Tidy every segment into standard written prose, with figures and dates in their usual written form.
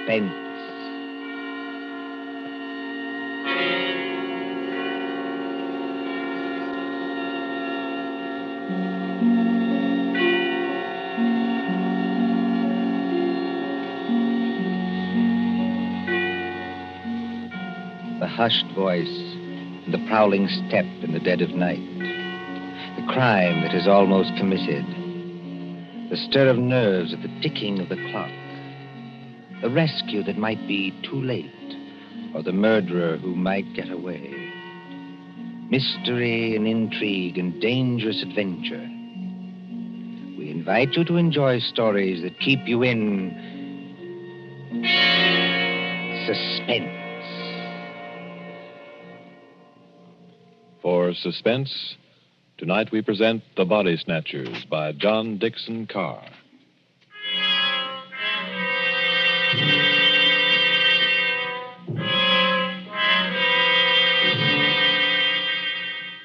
Suspense. The hushed voice and the prowling step in the dead of night. The crime that is almost committed. The stir of nerves at the ticking of the clock. The rescue that might be too late, or the murderer who might get away. Mystery and intrigue and dangerous adventure. We invite you to enjoy stories that keep you in suspense. For Suspense, tonight we present The Body Snatchers by John Dixon Carr.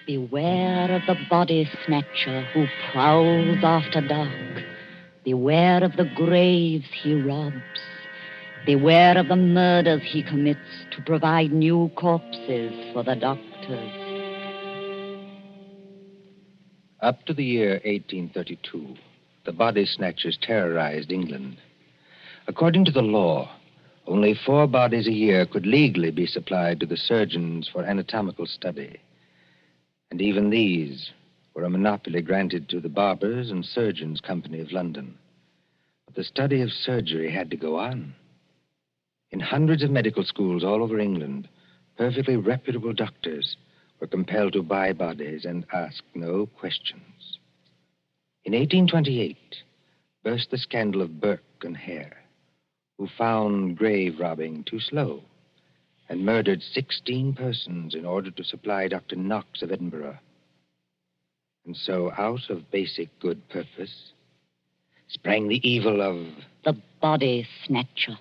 Beware of the body snatcher who prowls after dark. Beware of the graves he robs. Beware of the murders he commits to provide new corpses for the doctors. Up to the year 1832, the body snatchers terrorized England. According to the law, only 4 bodies a year could legally be supplied to the surgeons for anatomical study. And even these were a monopoly granted to the Barbers and Surgeons Company of London. But the study of surgery had to go on. In hundreds of medical schools all over England, perfectly reputable doctors were compelled to buy bodies and ask no questions. In 1828, burst the scandal of Burke and Hare, who found grave robbing too slow and murdered 16 persons in order to supply Dr. Knox of Edinburgh. And so, out of basic good purpose, sprang the evil of the body snatcher.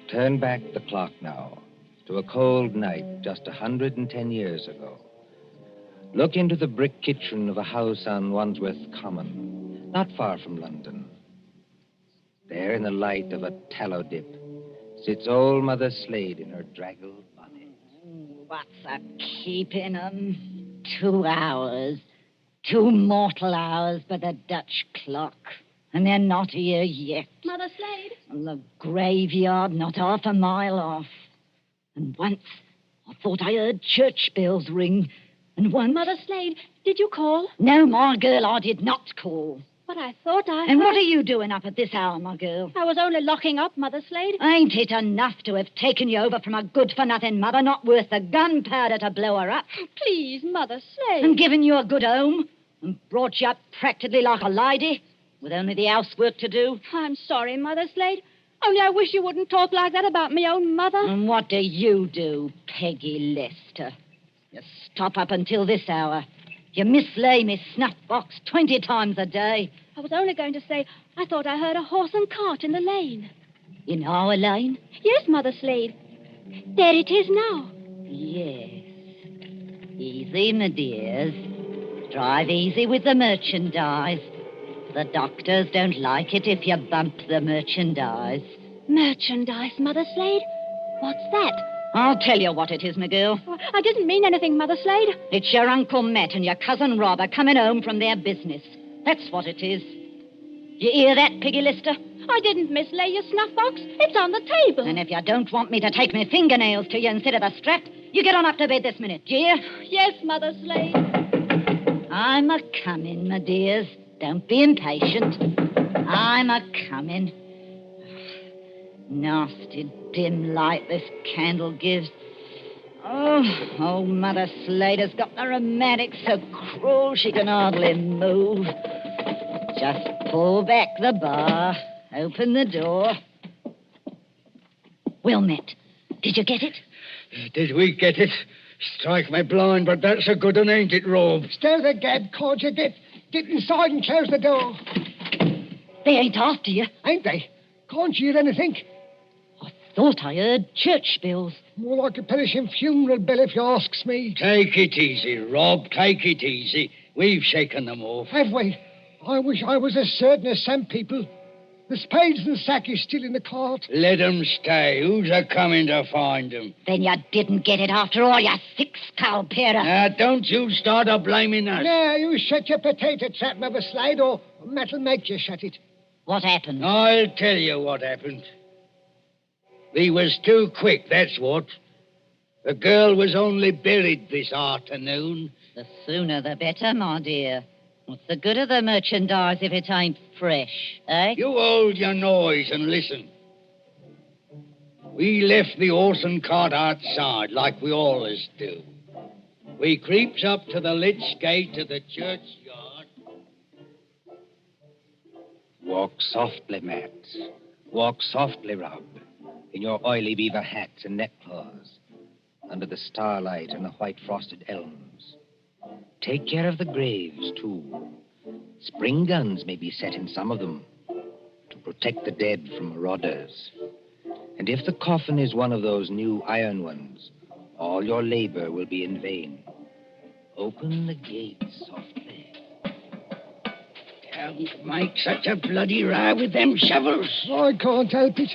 Turn back the clock now to a cold night just 110 years ago. Look into the brick kitchen of a house on Wandsworth Common, not far from London. There, in the light of a tallow dip, sits old Mother Slade in her draggled bonnet. What's a keeping 'em? 2 hours. 2 mortal hours by the Dutch clock. And they're not here yet. Mother Slade? The graveyard not half a mile off. And once I thought I heard church bells ring. And once... Mother Slade, did you call? No, my girl, I did not call. But I thought I And heard... what are you doing up at this hour, my girl? I was only locking up, Mother Slade. Ain't it enough to have taken you over from a good-for-nothing mother, not worth the gunpowder to blow her up? Please, Mother Slade. And given you a good home? And brought you up practically like a lady? With only the housework to do? I'm sorry, Mother Slade. Only I wish you wouldn't talk like that about me own mother. And what do you do, Peggy Lester? You stop up until this hour. You mislay me snuff box 20 times a day. I was only going to say I thought I heard a horse and cart in the lane. In our lane? Yes, Mother Slade. There it is now. Yes. Easy, my dears. Drive easy with the merchandise. The doctors don't like it if you bump the merchandise. Merchandise, Mother Slade? What's that? I'll tell you what it is, my girl. I didn't mean anything, Mother Slade. It's your Uncle Matt and your cousin Rob are coming home from their business. That's what it is. You hear that, Peggy Lister? I didn't mislay your snuff box. It's on the table. And if you don't want me to take my fingernails to you instead of a strap, you get on up to bed this minute, do you? Yes, Mother Slade. I'm a-coming, my dears. Don't be impatient. I'm a-coming. Nasty dim light this candle gives. Oh, old Mother Slade has got the rheumatics so cruel she can hardly move. Just pull back the bar, open the door. Well, Matt, did you get it? Did we get it? Strike me blind, but that's a good one, ain't it, Rob? Stir the gad, can't you? Get inside and close the door. They ain't after you. Ain't they? Can't you hear anything? I thought I heard church bells. More like a perishing funeral bell, if you asks me. Take it easy, Rob. Take it easy. We've shaken them off. Have we? I wish I was as certain as some people. The spades and sack is still in the cart. Let 'em stay. Who's a-coming to find 'em? Then you didn't get it after all, you six-skull pair. Now, don't you start a-blaming us. Now, you shut your potato trap, Mother Slade, or Matt'll make you shut it. What happened? I'll tell you what happened. We was too quick, that's what. The girl was only buried this afternoon. The sooner the better, my dear. What's the good of the merchandise if it ain't fresh, eh? You hold your noise and listen. We left the horse and cart outside, like we always do. We creeps up to the lich gate of the churchyard. Walk softly, Matt. Walk softly, Rob, in your oily beaver hats and neckcloths, under the starlight and the white frosted elms. Take care of the graves, too. Spring guns may be set in some of them to protect the dead from marauders. And if the coffin is one of those new iron ones, all your labor will be in vain. Open the gate softly. Don't make such a bloody row with them shovels. I can't help it.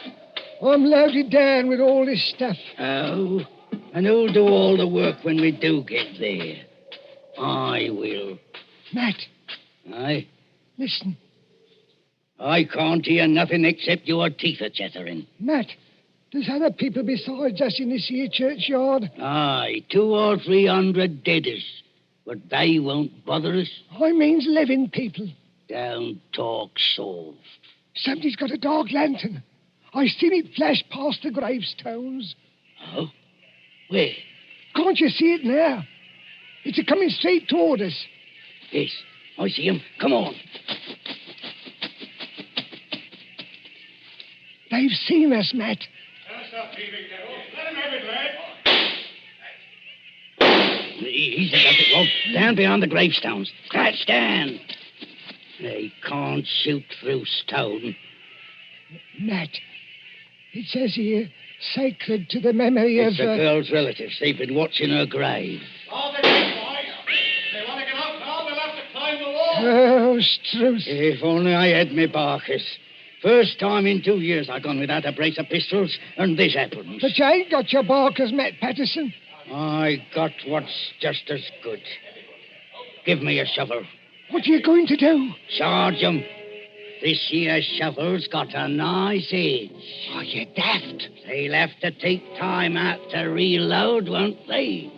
I'm loaded down with all this stuff. Oh, and who'll do all the work when we do get there? I will. Matt, Aye? listen. I can't hear nothing except your teeth are chattering. Matt, there's other people besides us in this here churchyard. Aye, 200 or 300 deaders. But they won't bother us. I means living people. Don't talk soft. Somebody's got a dark lantern. I seen it flash past the gravestones. Oh? Where? Can't you see it now? It's a-coming straight toward us. Yes, I see him. Come on. They've seen us, Matt. Easy, does it, Rob. Down beyond the gravestones. Crouch down. They can't shoot through stone. Matt, it says here, sacred to the memory It's of... the girl's relatives. They've been watching her grave. Oh, Struth. If only I had me Barkers. First time in 2 years I've gone without a brace of pistols, and this happens. But you ain't got your barkers, Matt Patterson. I got what's just as good. Give me a shovel. What are you going to do? Charge 'em. This here shovel's got a nice edge. Are you daft? They'll have to take time out to reload, won't they?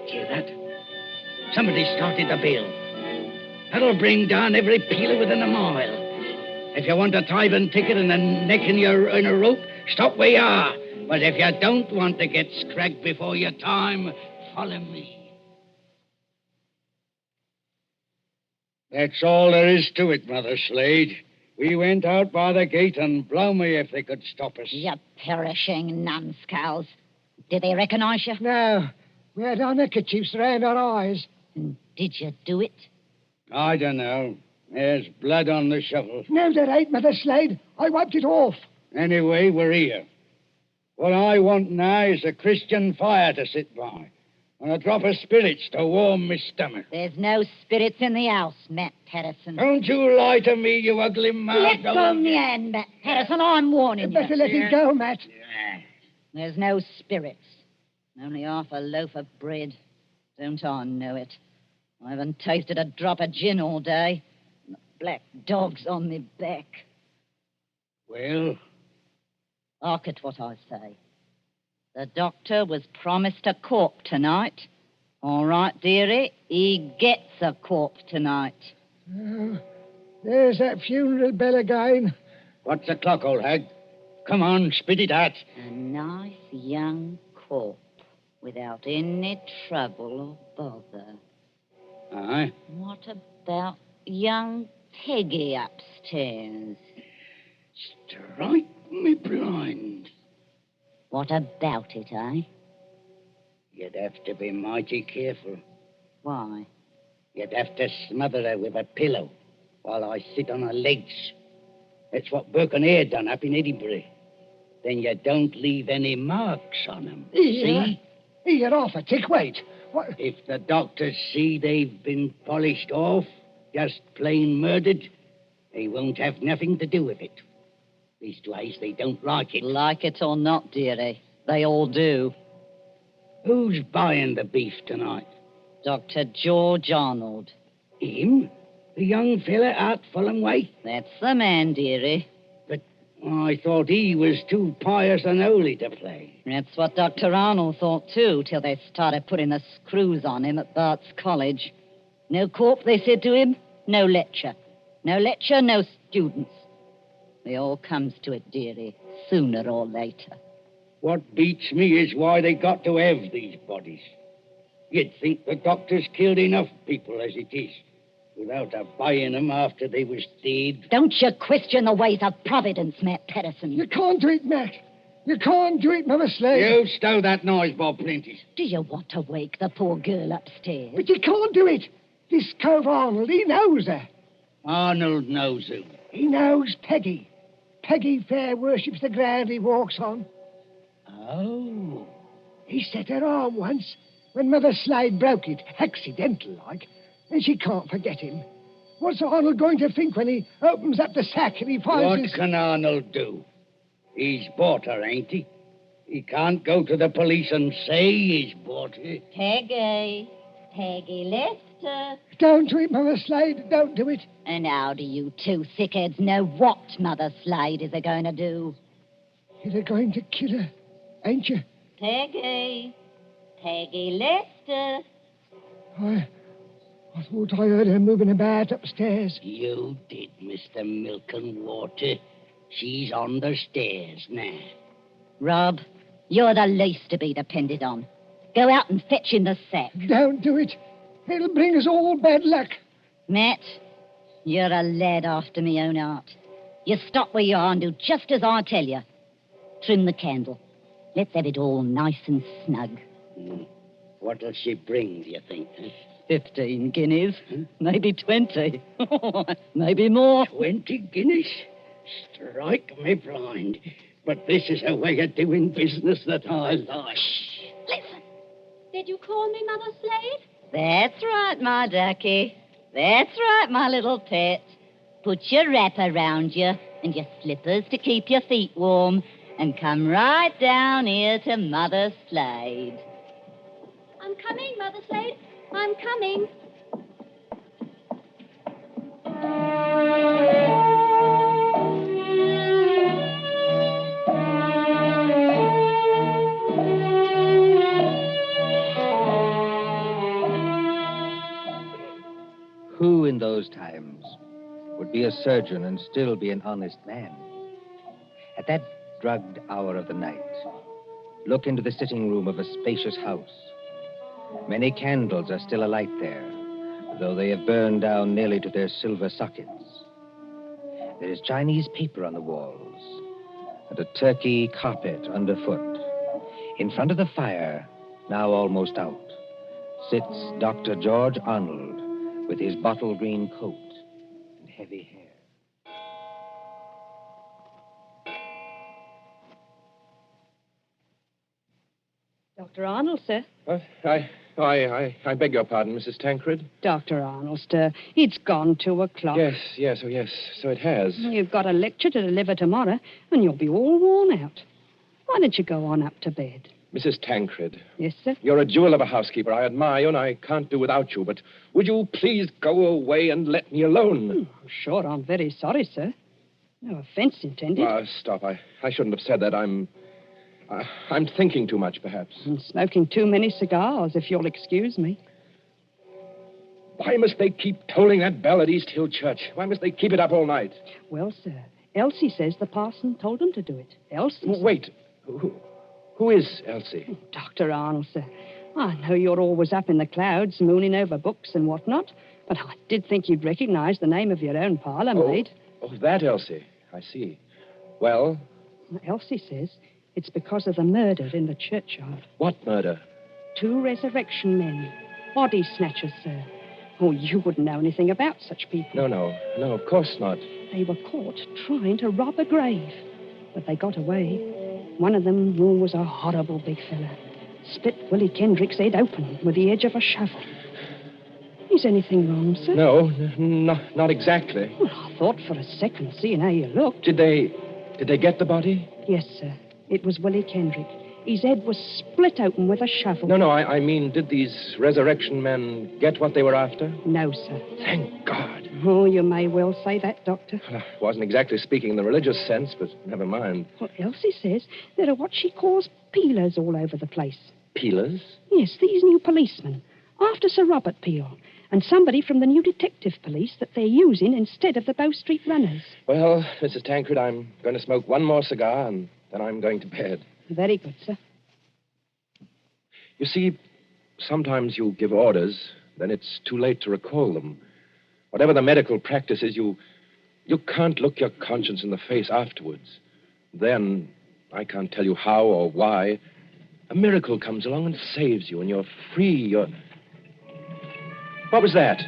Hear that? Somebody started the bell. That'll bring down every peeler within a mile. If you want a tithing ticket and a neck in a rope, stop where you are. But if you don't want to get scragged before your time, follow me. That's all there is to it, Mother Slade. We went out by the gate, and blow me if they could stop us. You perishing numbskulls. Did they recognize you? No. We had our neckerchiefs around our eyes. Did you do it? I don't know. There's blood on the shovel. No, there ain't, Mother Slade. I wiped it off. Anyway, we're here. What I want now is a Christian fire to sit by, and a drop of spirits to warm my stomach. There's no spirits in the house, Matt Patterson. Don't you lie to me, you ugly mouth. Let go of me hand, Matt Patterson. I'm warning you. Better let it go, Matt. There's no spirits. Only half a loaf of bread. Don't I know it? I haven't tasted a drop of gin all day. And the black dog's on me back. Well? Hark at what I say. The doctor was promised a corpse tonight. All right, dearie, he gets a corpse tonight. Oh, there's that funeral bell again. What's the clock, old hag? Come on, spit it out. A nice young corpse without any trouble or bother. Aye? What about young Peggy upstairs? Strike me blind. What about it, eh? You'd have to be mighty careful. Why? You'd have to smother her with a pillow while I sit on her legs. That's what Burke and Hare done up in Edinburgh. Then you don't leave any marks on them. Here. See? Here, off a tick, wait. What? If the doctors see they've been polished off, just plain murdered, they won't have nothing to do with it. Leastwise, they don't like it. Like it or not, dearie, they all do. Who's buying the beef tonight? Dr. George Arnold. Him? The young fella out Fulham way? That's the man, dearie. But I thought he was too pious and holy to play. That's what Dr. Arnold thought, too, till they started putting the screws on him at Bart's College. No corp, they said to him, no lecture. No lecture, no students. It all comes to it, dearie, sooner or later. What beats me is why they got to have these bodies. You'd think the doctors killed enough people as it is, without buying them after they was dead. Don't you question the ways of Providence, Matt Patterson. You can't do it, Matt. You can't do it, Mother Slade. You stow that noise, Bob Prentice. Do you want to wake the poor girl upstairs? But you can't do it. This cove Arnold, he knows her. Arnold knows who. He knows Peggy. Peggy fair worships the ground he walks on. Oh. He set her arm once when Mother Slade broke it, accidental-like, and she can't forget him. What's Arnold going to think when he opens up the sack and he finds What his... can Arnold do? He's bought her, ain't he? He can't go to the police and say he's bought her. Peggy. Peggy Lester. Don't do it, Mother Slade. Don't do it. And how do you two thickheads know what Mother Slade is going to do? You're going to kill her, ain't you? Peggy. Peggy Lester. I thought I heard her moving about upstairs. You did, Mr. Milk and Water. She's on the stairs now. Rob, you're the least to be depended on. Go out and fetch in the sack. Don't do it. It'll bring us all bad luck. Matt, you're a lad after me own heart. You stop where you are and do just as I tell you. Trim the candle. Let's have it all nice and snug. What'll she bring, do you think? Huh? 15 guineas. Maybe 20. Maybe more. 20 guineas? Strike me blind. But this is a way of doing business that I like. Listen. Did you call me Mother Slade? That's right, my ducky. That's right, my little pet. Put your wrap around you and your slippers to keep your feet warm and come right down here to Mother Slade. I'm coming, Mother Slade. I'm coming. Who in those times would be a surgeon and still be an honest man? At that drugged hour of the night, look into the sitting room of a spacious house. Many candles are still alight there, though they have burned down nearly to their silver sockets. There is Chinese paper on the walls and a turkey carpet underfoot. In front of the fire, now almost out, sits Dr. George Arnold with his bottle green coat and heavy hair. Dr. Arnold, sir. I beg your pardon, Mrs. Tancred. Dr. Arnold, sir. It's gone 2 o'clock. Yes, so it has. You've got a lecture to deliver tomorrow, and you'll be all worn out. Why don't you go on up to bed? Mrs. Tancred. Yes, sir? You're a jewel of a housekeeper. I admire you, and I can't do without you, but would you please go away and let me alone? Sure, I'm very sorry, sir. No offense intended. Stop. I shouldn't have said that. I'm thinking too much, perhaps. And smoking too many cigars, if you'll excuse me. Why must they keep tolling that bell at East Hill Church? Why must they keep it up all night? Well, sir, Elsie says the parson told them to do it. Elsie. Wait. Who is Elsie? Dr. Arnold, sir. I know you're always up in the clouds, mooning over books and whatnot, but I did think you'd recognize the name of your own parlor maid. Oh, that Elsie. I see. Well? Elsie says it's because of the murder in the churchyard. What murder? 2 resurrection men. Body snatchers, sir. Oh, you wouldn't know anything about such people. No, of course not. They were caught trying to rob a grave, but they got away. One of them was a horrible big fella. split Willie Kendrick's head open with the edge of a shovel. Is anything wrong, sir? No, not exactly. Well, I thought for a second, seeing how you looked. Did they get the body? Yes, sir. It was Willie Kendrick. His head was split open with a shovel. No, I mean, did these resurrection men get what they were after? No, sir. Thank God. Oh, you may well say that, Doctor. Well, I wasn't exactly speaking in the religious sense, but never mind. Well, Elsie says there are what she calls peelers all over the place. Peelers? Yes, these new policemen. After Sir Robert Peel. And somebody from the new detective police that they're using instead of the Bow Street runners. Well, Mrs. Tancred, I'm going to smoke one more cigar, and then I'm going to bed. Very good, sir. You see, sometimes you give orders, then it's too late to recall them. Whatever the medical practice is, you can't look your conscience in the face afterwards. Then, I can't tell you how or why, a miracle comes along and saves you, and you're free, What was that?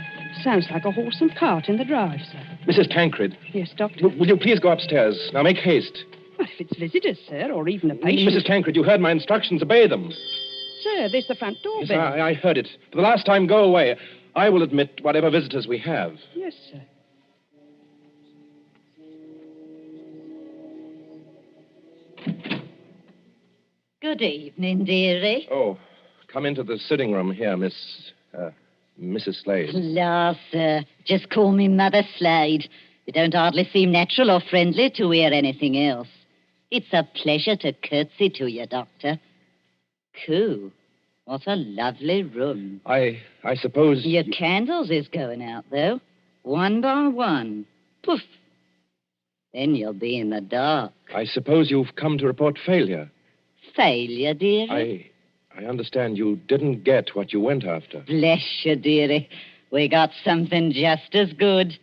Sounds like a horse and cart in the drive, sir. Mrs. Tancred. Yes, Doctor? Will you please go upstairs? Now, make haste. Well, if it's visitors, sir, or even a patient... Mrs. Tancred, you heard my instructions. Obey them. Sir, there's the front door Yes, bell. I heard it. For the last time, go away. I will admit whatever visitors we have. Yes, sir. Good evening, dearie. Oh, come into the sitting room here, Mrs. Slade. La, sir. Just call me Mother Slade. You don't hardly seem natural or friendly to hear anything else. It's a pleasure to curtsy to you, Doctor. Coo. What a lovely room. I suppose... Your candles is going out, though. One by one. Poof. Then you'll be in the dark. I suppose you've come to report failure. Failure, dearie? I understand you didn't get what you went after. Bless you, dearie. We got something just as good.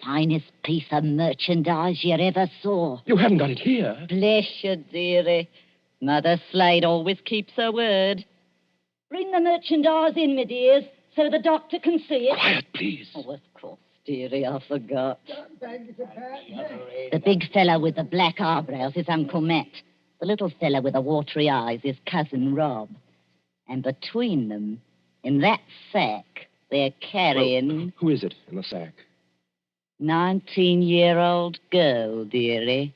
Finest piece of merchandise you ever saw. You haven't got it here. Bless you, dearie. Mother Slade always keeps her word. Bring the merchandise in, my dears, so the doctor can see it. Quiet, please. Oh, of course, dearie, I forgot. Thank you, Pat. The big fellow with the black eyebrows is Uncle Matt. The little fellow with the watery eyes is Cousin Rob. And between them, in that sack, they're carrying... Well, who is it in the sack? 19-year-old girl, dearie.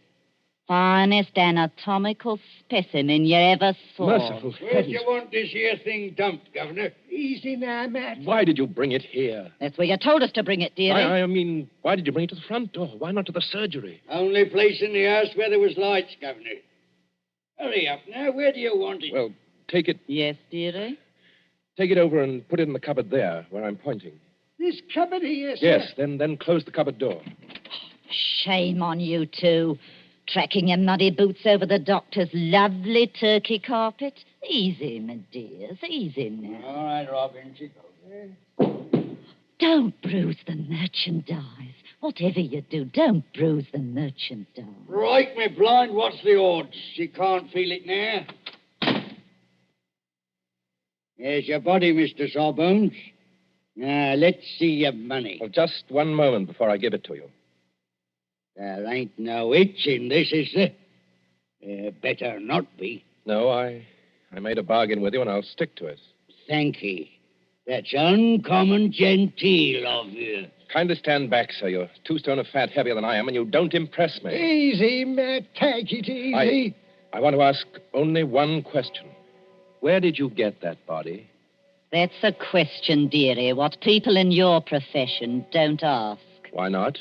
Finest anatomical specimen you ever saw. Merciful Where do you heavens. want this here thing dumped, Governor? Easy now, Matt. Why did you bring it here? That's where you told us to bring it, dearie. I mean, why did you bring it to the front door? Why not to the surgery? Only place in the house where there was lights, Governor. Hurry up now. Where do you want it? Well, take it Yes, dearie? over and put it in the cupboard there, where I'm pointing. This cupboard here, sir. Yes, then close the cupboard door. Shame on you two. Tracking your muddy boots over the doctor's lovely turkey carpet. Easy, my dears, easy now. All right, Robin. She goes. Don't bruise the merchandise. Whatever you do, don't bruise the merchandise. Right, me blind. What's the odds? She can't feel it now. There's your body, Mr. Sawbones. Now, let's see your money. Well, just one moment before I give it to you. There ain't no itch in this, is there? Better not be. No, I made a bargain with you, and I'll stick to it. Thank ye. That's uncommon genteel of you. Kindly stand back, sir. You're 2 stone of fat heavier than I am, and you don't impress me. Easy, Matt. Take it easy. I want to ask only one question. Where did you get that body? That's a question, dearie, what people in your profession don't ask. Why not?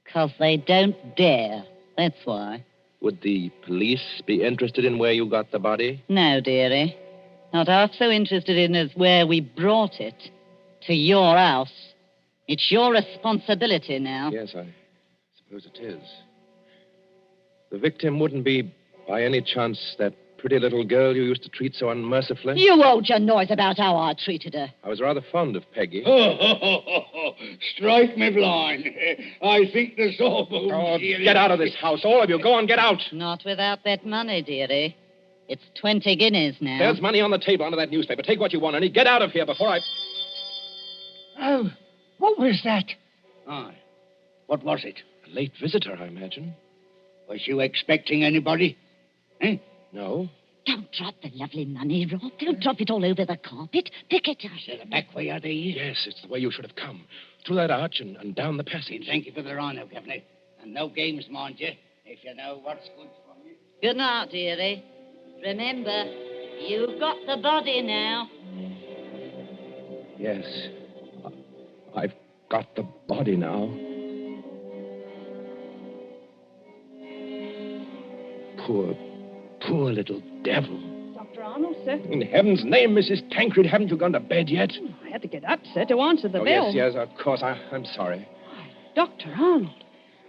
'Cause they don't dare. That's why. Would the police be interested in where you got the body? No, dearie. Not half so interested in as where we brought it. To your house. It's your responsibility now. Yes, I suppose it is. The victim wouldn't be, by any chance, that pretty little girl you used to treat so unmercifully? You hold your noise about how I treated her. I was rather fond of Peggy. Strike me blind. I think the Sawbones... Oh, get out of this house, all of you. Go on, get out. Not without that money, dearie. It's 20 guineas now. There's money on the table under that newspaper. Take what you want, and get out of here before I... Oh, what was that? Aye. What was it? A late visitor, I imagine. Was you expecting anybody? Eh? No. Don't drop the lovely money, Rob. Don't drop it all over the carpet. Pick it up. Is the back way, are these? Yes, it's the way you should have come. Through that arch and down the passage. Thank you for the rhino, Governor. And no games, mind you, if you know what's good for you. Good night, dearie. Remember, you've got the body now. Yes. I've got the body now. Poor little devil. Dr. Arnold, sir. In heaven's name, Mrs. Tancred, haven't you gone to bed yet? I had to get up, sir, to answer the bell. Yes, of course. I'm sorry. Dr. Arnold,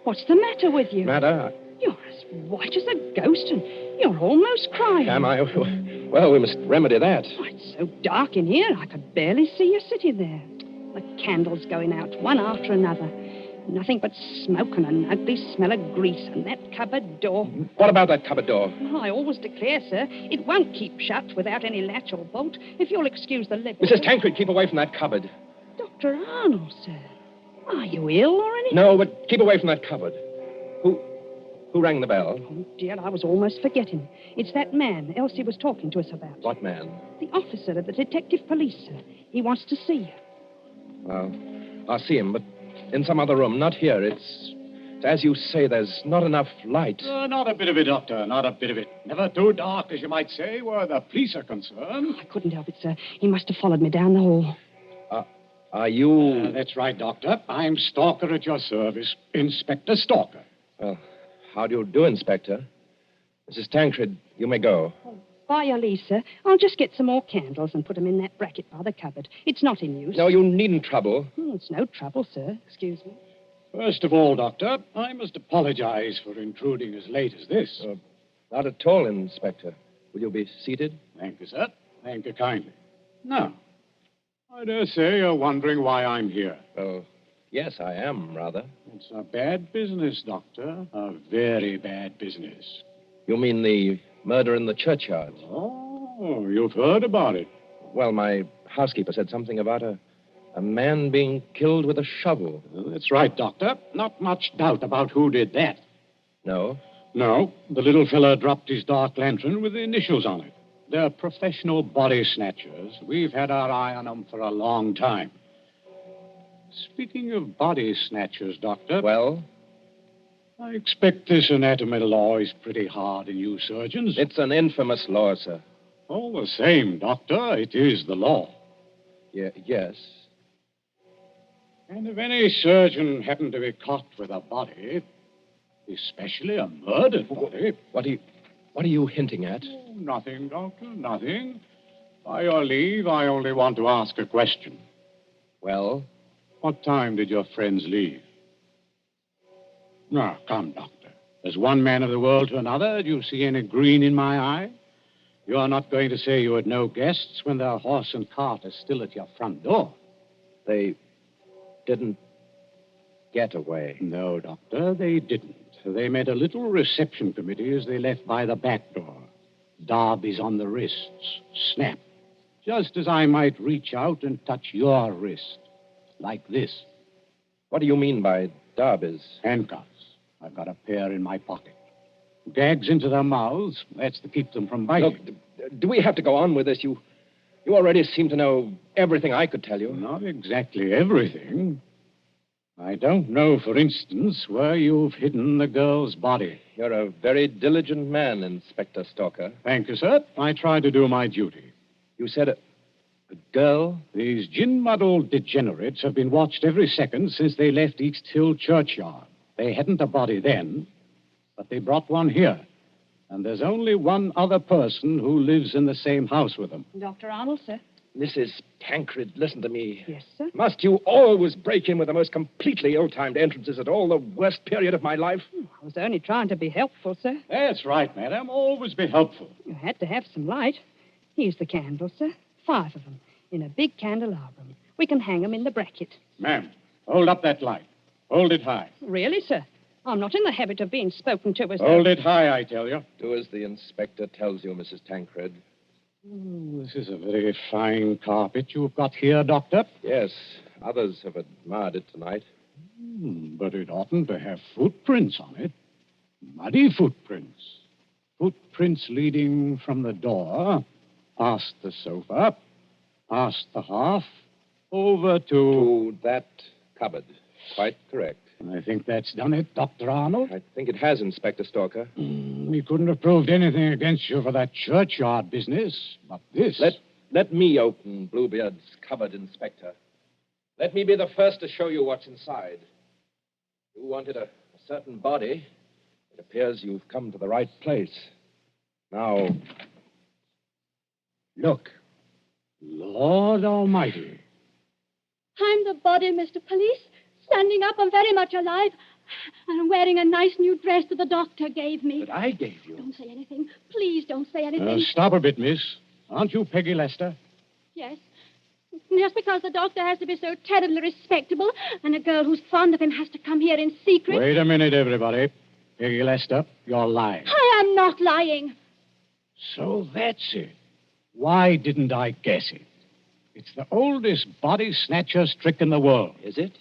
what's the matter with you? Matter? You're as white as a ghost, and you're almost crying. Am I? Well, we must remedy that. Oh, it's so dark in here, I could barely see you sitting there. The candles going out, one after another. Nothing but smoke and an ugly smell of grease, and that cupboard door. What about that cupboard door? Well, I always declare, sir, it won't keep shut without any latch or bolt, if you'll excuse the liberty. Mrs. Tancred, keep away from that cupboard. Dr. Arnold, sir. Are you ill or anything? No, but keep away from that cupboard. Who rang the bell? Oh, dear, I was almost forgetting. It's that man Elsie was talking to us about. What man? The officer of the detective police, sir. He wants to see you. Well, I'll see him, but in some other room, not here. It's as you say, there's not enough light. Not a bit of it, Doctor, not a bit of it. Never too dark, as you might say, where the police are concerned. I couldn't help it, sir. He must have followed me down the hall. Are you... That's right, Doctor. I'm Stalker at your service. Inspector Stalker. Well, how do you do, Inspector? Mrs. Tancred, you may go. By your leave, sir. I'll just get some more candles and put them in that bracket by the cupboard. It's not in use. No, you needn't trouble. It's no trouble, sir. Excuse me. First of all, Doctor, I must apologize for intruding as late as this. Not at all, Inspector. Will you be seated? Thank you, sir. Thank you kindly. Now, I dare say you're wondering why I'm here. Oh, yes, I am, rather. It's a bad business, Doctor. A very bad business. You mean the murder in the churchyard? Oh, you've heard about it. Well, my housekeeper said something about a man being killed with a shovel. Well, that's right, Doctor. Not much doubt about who did that. No? No, the little fella dropped his dark lantern with the initials on it. They're professional body snatchers. We've had our eye on them for a long time. Speaking of body snatchers, Doctor... Well? I expect this anatomy law is pretty hard on you surgeons. It's an infamous law, sir. All the same, Doctor, it is the law. Yes. And if any surgeon happened to be caught with a body, especially a murdered body... What are you hinting at? Oh, nothing, Doctor, nothing. By your leave, I only want to ask a question. Well? What time did your friends leave? Now, come, Doctor. As one man of the world to another, do you see any green in my eye? You are not going to say you had no guests when their horse and cart are still at your front door. They didn't get away. No, Doctor, they didn't. They made a little reception committee as they left by the back door. Darbies on the wrists. Snap. Just as I might reach out and touch your wrist. Like this. What do you mean by darbies? Handcuffs. I've got a pair in my pocket. Gags into their mouths. That's to keep them from biting. Look, do we have to go on with this? You already seem to know everything I could tell you. Not exactly everything. I don't know, for instance, where you've hidden the girl's body. You're a very diligent man, Inspector Stalker. Thank you, sir. I try to do my duty. You said a girl? These gin-muddled degenerates have been watched every second since they left East Hill Churchyard. They hadn't a body then, but they brought one here. And there's only one other person who lives in the same house with them. Dr. Arnold, sir. Mrs. Tancred, listen to me. Yes, sir. Must you always break in with the most completely ill-timed entrances at all the worst period of my life? I was only trying to be helpful, sir. That's right, madam. Always be helpful. You had to have some light. Here's the candles, sir. 5 of them, in a big candelabrum. We can hang them in the bracket. Ma'am, hold up that light. Hold it high. Really, sir? I'm not in the habit of being spoken to as Hold it high, I tell you. Do as the inspector tells you, Mrs. Tancred. This is a very fine carpet you've got here, Doctor. Yes, others have admired it tonight. But it oughtn't to have footprints on it. Muddy footprints. Footprints leading from the door, past the sofa, past the hearth, over To that cupboard. Quite correct. I think that's done it, Dr. Arnold. I think it has, Inspector Stalker. We couldn't have proved anything against you for that churchyard business, but this... Let me open Bluebeard's cupboard, Inspector. Let me be the first to show you what's inside. You wanted a certain body. It appears you've come to the right place. Now, look. Lord Almighty. I'm the body, Mr. Police. Standing up, I'm very much alive. And I'm wearing a nice new dress that the doctor gave me. But I gave you. Don't say anything. Please don't say anything. Stop a bit, miss. Aren't you Peggy Lester? Yes. Just because the doctor has to be so terribly respectable and a girl who's fond of him has to come here in secret. Wait a minute, everybody. Peggy Lester, you're lying. I am not lying. So that's it. Why didn't I guess it? It's the oldest body snatcher's trick in the world. Is it?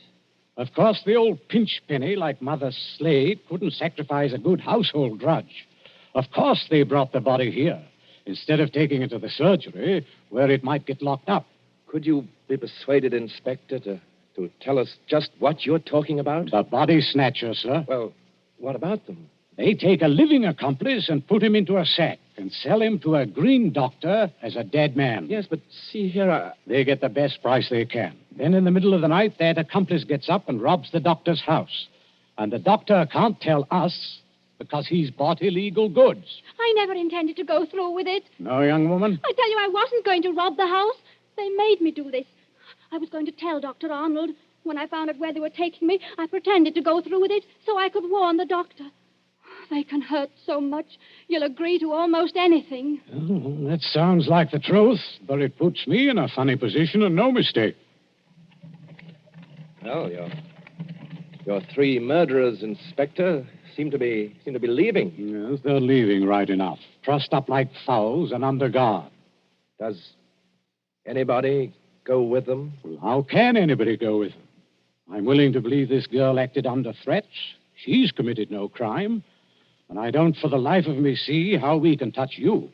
Of course, the old pinch penny like Mother Slade couldn't sacrifice a good household grudge. Of course they brought the body here, instead of taking it to the surgery, where it might get locked up. Could you be persuaded, Inspector, to tell us just what you're talking about? The body snatcher, sir. Well, what about them? They take a living accomplice and put him into a sack and sell him to a green doctor as a dead man. Yes, but see here, They get the best price they can. Then in the middle of the night, that accomplice gets up and robs the doctor's house. And the doctor can't tell us because he's bought illegal goods. I never intended to go through with it. No, young woman? I tell you, I wasn't going to rob the house. They made me do this. I was going to tell Dr. Arnold. When I found out where they were taking me, I pretended to go through with it so I could warn the doctor. They can hurt so much, you'll agree to almost anything. Oh, that sounds like the truth, but it puts me in a funny position and no mistake. Well, your three murderers, Inspector, seem to be leaving. Yes, they're leaving right enough. Trussed up like fowls and under guard. Does anybody go with them? Well, how can anybody go with them? I'm willing to believe this girl acted under threats. She's committed no crime. And I don't for the life of me see how we can touch you.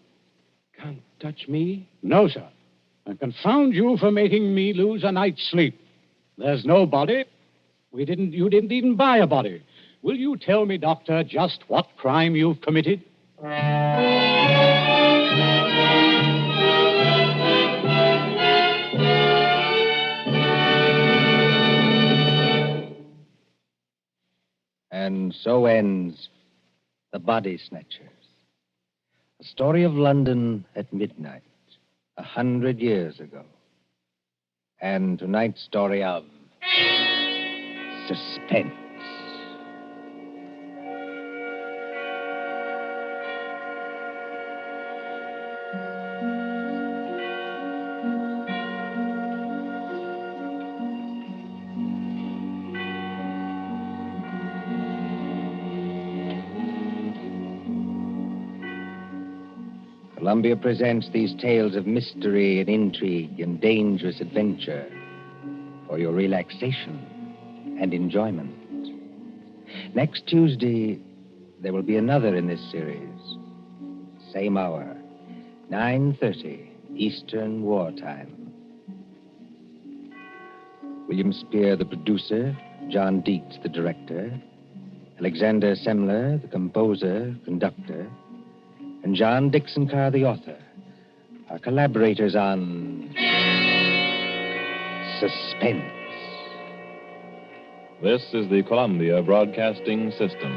Can't touch me? No, sir. And confound you for making me lose a night's sleep. There's no body. You didn't even buy a body. Will you tell me, Doctor, just what crime you've committed? And so ends The Body Snatchers, a story of London at midnight, 100 years ago. And tonight's story of Suspense. Columbia presents these tales of mystery and intrigue and dangerous adventure for your relaxation and enjoyment. Next Tuesday, there will be another in this series. Same hour, 9:30 Eastern Wartime. William Spear, the producer, John Dietz, the director, Alexander Semler, the composer, conductor, and John Dixon Carr, the author, are collaborators on Suspense. This is the Columbia Broadcasting System.